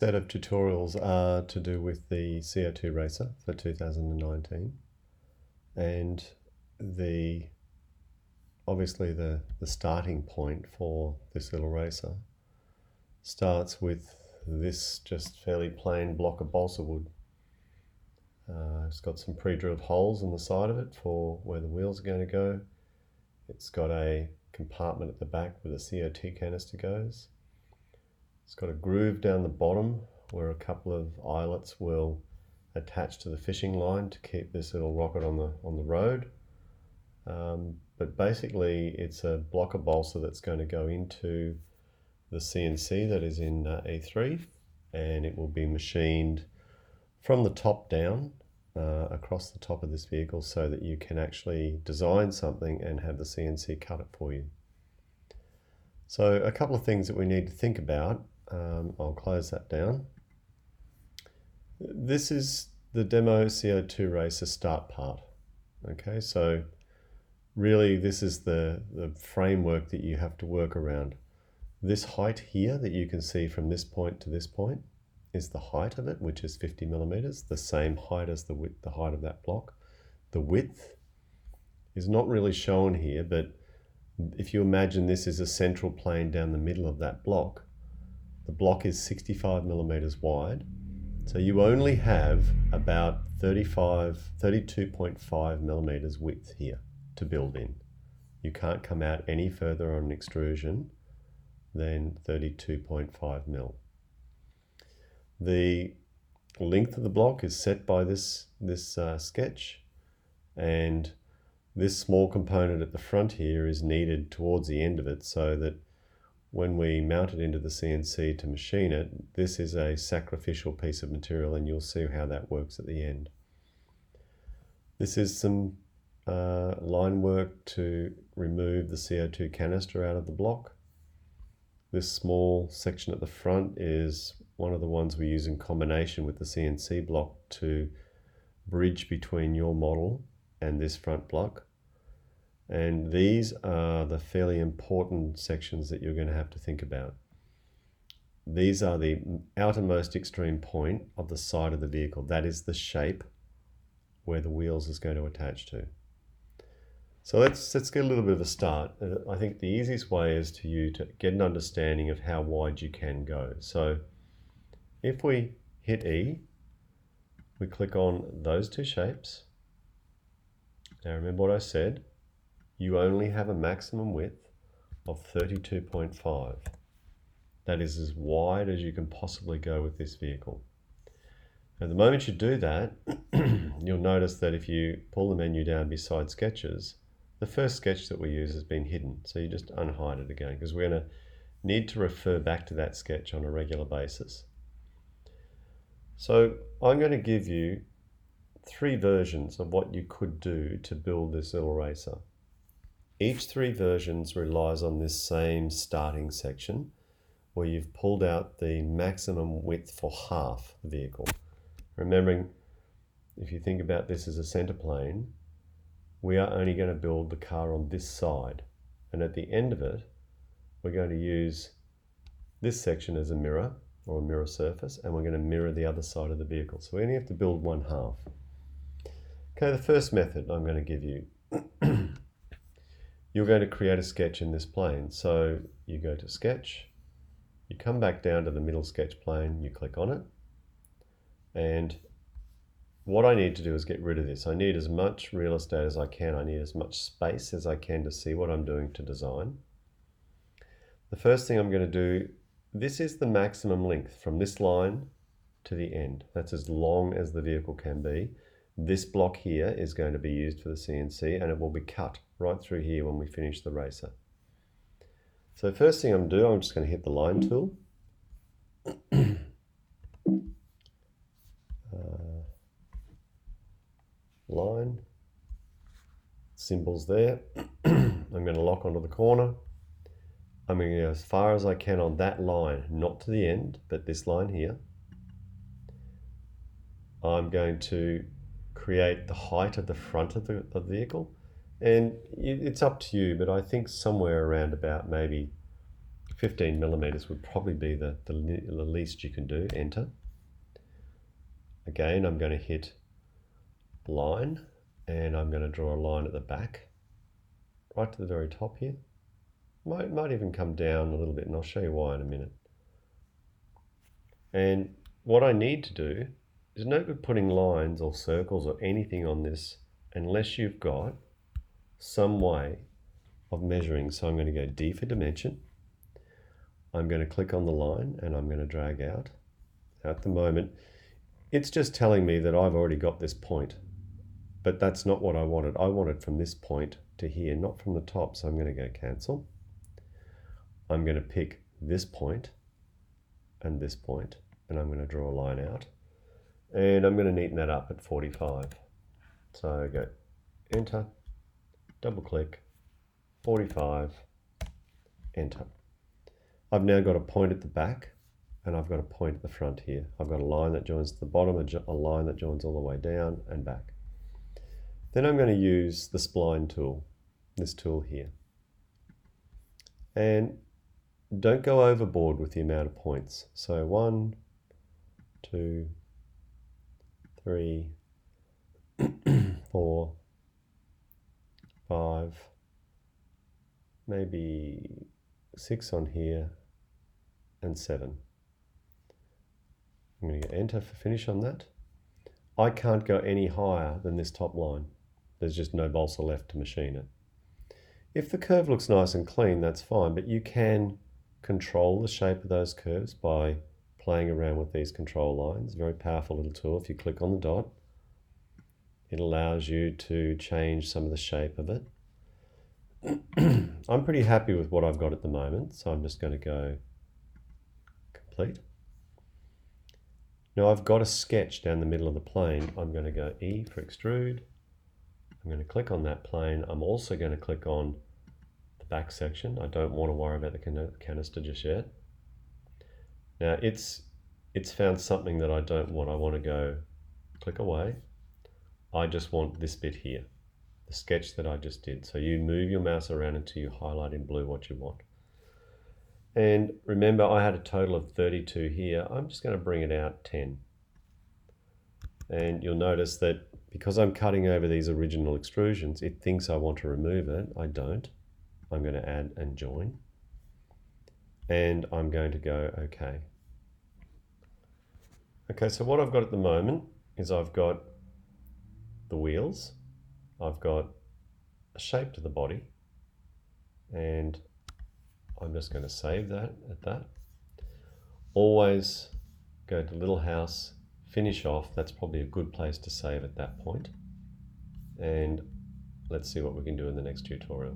Set of tutorials are to do with the CO2 Racer for 2019, and obviously the starting point for this little racer starts with this just fairly plain block of balsa wood. It's got some pre-drilled holes on the side of it for where the wheels are going to go. It's got a compartment at the back where the CO2 canister goes. It's got a groove down the bottom where a couple of eyelets will attach to the fishing line to keep this little rocket on the road. But basically it's a block of balsa that's going to go into the CNC that is in E3, and it will be machined from the top down across the top of this vehicle so that you can actually design something and have the CNC cut it for you. So a couple of things that we need to think about. I'll close that down. This is the demo CO2 Racer start part. Okay, so really this is the framework that you have to work around. This height here that you can see from this point to this point is the height of it, which is 50 millimeters, the same height as the height of that block. The width is not really shown here, but if you imagine this is a central plane down the middle of that block, the block is 65 millimeters wide. So you only have about 32.5 millimeters width here to build in. You can't come out any further on an extrusion than 32.5 mil. The length of the block is set by this sketch, and this small component at the front here is needed towards the end of it so that when we mount it into the CNC to machine it, this is a sacrificial piece of material, and you'll see how that works at the end. This is some line work to remove the CO2 canister out of the block. This small section at the front is one of the ones we use in combination with the CNC block to bridge between your model and this front block. And these are the fairly important sections that you're going to have to think about. These are the outermost extreme point of the side of the vehicle. That is the shape where the wheels is going to attach to. So let's get a little bit of a start. I think the easiest way is to you to get an understanding of how wide you can go. So if we hit E, we click on those two shapes. Now remember what I said. You only have a maximum width of 32.5. That is as wide as you can possibly go with this vehicle. At the moment you do that, you'll notice that if you pull the menu down beside sketches, the first sketch that we use has been hidden. So you just unhide it again, because we're going to need to refer back to that sketch on a regular basis. So I'm going to give you 3 versions of what you could do to build this little racer. Each 3 versions relies on this same starting section where you've pulled out the maximum width for half the vehicle. Remembering, if you think about this as a center plane, we are only going to build the car on this side. And at the end of it, we're going to use this section as a mirror or a mirror surface, and we're going to mirror the other side of the vehicle. So we only have to build 1/2. Okay, the first method I'm going to give you. You're going to create a sketch in this plane. So you go to sketch, you come back down to the middle sketch plane, you click on it. And what I need to do is get rid of this. I need as much real estate as I can. I need as much space as I can to see what I'm doing to design. The first thing I'm going to do, this is the maximum length from this line to the end. That's as long as the vehicle can be. This block here is going to be used for the CNC, and it will be cut right through here when we finish the racer. So first thing I'm doing, I'm just going to hit the line tool. Line, symbols there. I'm going to lock onto the corner. I'm going to go as far as I can on that line, not to the end, but this line here. I'm going to create the height of the front of the vehicle, and it's up to you, but I think somewhere around about maybe 15 millimeters would probably be the least you can do. Enter. Again, I'm going to hit line, and I'm going to draw a line at the back, right to the very top here. Might even come down a little bit, and I'll show you why in a minute. And what I need to do is no good putting lines or circles or anything on this unless you've got some way of measuring. So I'm going to go D for dimension. I'm going to click on the line and I'm going to drag out. At the moment, it's just telling me that I've already got this point, but that's not what I wanted. I wanted from this point to here, not from the top. So I'm going to go cancel. I'm going to pick this point and this point, and I'm going to draw a line out, and I'm going to neaten that up at 45. So I go enter, double click, 45, enter. I've now got a point at the back, and I've got a point at the front here. I've got a line that joins to the bottom, a line that joins all the way down and back. Then I'm going to use the spline tool, this tool here. And don't go overboard with the amount of points. So 1, 2, 3, 4, 5, maybe 6 on here, and 7. I'm going to get enter for finish on that. I can't go any higher than this top line. There's just no balsa left to machine it. If the curve looks nice and clean, that's fine, but you can control the shape of those curves by playing around with these control lines. Very powerful little tool. If you click on the dot, it allows you to change some of the shape of it. I'm pretty happy with what I've got at the moment, so I'm just going to go complete. Now I've got a sketch down the middle of the plane. I'm going to go E for extrude. I'm going to click on that plane. I'm also going to click on the back section. I don't want to worry about the canister just yet. Now it's found something that I don't want. I want to go click away. I just want this bit here, the sketch that I just did. So you move your mouse around until you highlight in blue what you want. And remember, I had a total of 32 here. I'm just going to bring it out 10. And you'll notice that because I'm cutting over these original extrusions, it thinks I want to remove it. I don't. I'm going to add and join. And I'm going to go OK. Okay, so what I've got at the moment is I've got the wheels, I've got a shape to the body, and I'm just going to save that at that. Always go to little house, finish off. That's probably a good place to save at that point. And let's see what we can do in the next tutorial.